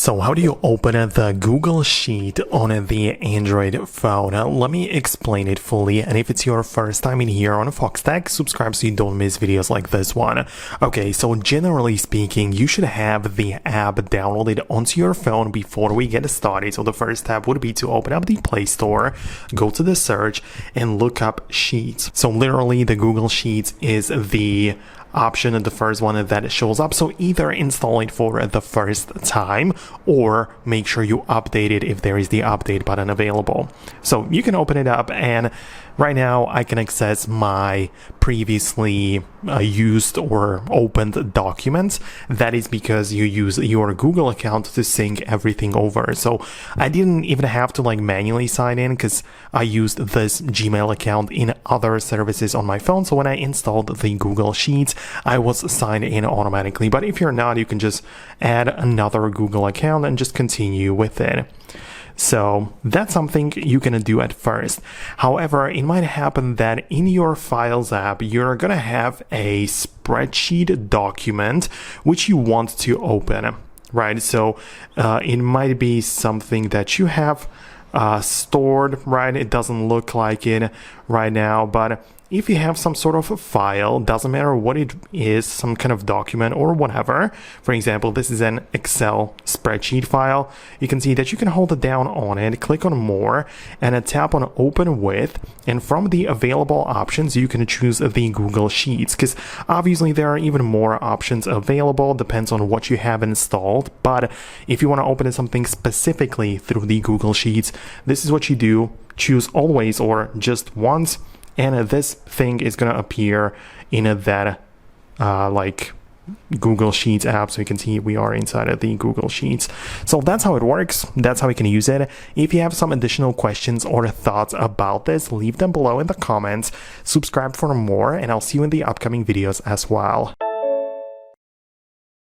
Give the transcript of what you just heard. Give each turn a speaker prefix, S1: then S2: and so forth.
S1: So how do you open the Google Sheet on the Android phone? Let me explain it fully, and if it's your first time in here on Foxtecc, subscribe so you don't miss videos like this one. Okay, so generally speaking, you should have the app downloaded onto your phone before we get started. So the first step would be to open up the Play Store, go to the search, and look up Sheets. So literally the Google Sheets is the option, the first one that shows up. So either install it for the first time or make sure you update it if there is the update button available. So you can open it up, and right now I can access my previously used or opened documents. That is because you use your Google account to sync everything over. So I didn't even have to manually sign in because I used this Gmail account in other services on my phone. So when I installed the Google Sheets, I was signed in automatically. But if you're not, you can just add another Google account and just continue with it. So that's something you can do at first. However, it might happen that in your Files app, you're gonna have a spreadsheet document which you want to open, right? So it might be something that you have stored, right? It doesn't look like it right now, but if you have some sort of a file, doesn't matter what it is, some kind of document or whatever. For example, this is an Excel spreadsheet file. You can see that you can hold it down on it, click on More, and tap on Open With. And from the available options, you can choose the Google Sheets, because obviously there are even more options available, depends on what you have installed. But if you want to open something specifically through the Google Sheets, this is what you do. Choose Always or Just Once, and this thing is going to appear in that Google Sheets app. So you can see we are inside of the Google Sheets. So that's how it works. That's how you can use it. If you have some additional questions or thoughts about this, leave them below in the comments. Subscribe for more, and I'll see you in the upcoming videos as well.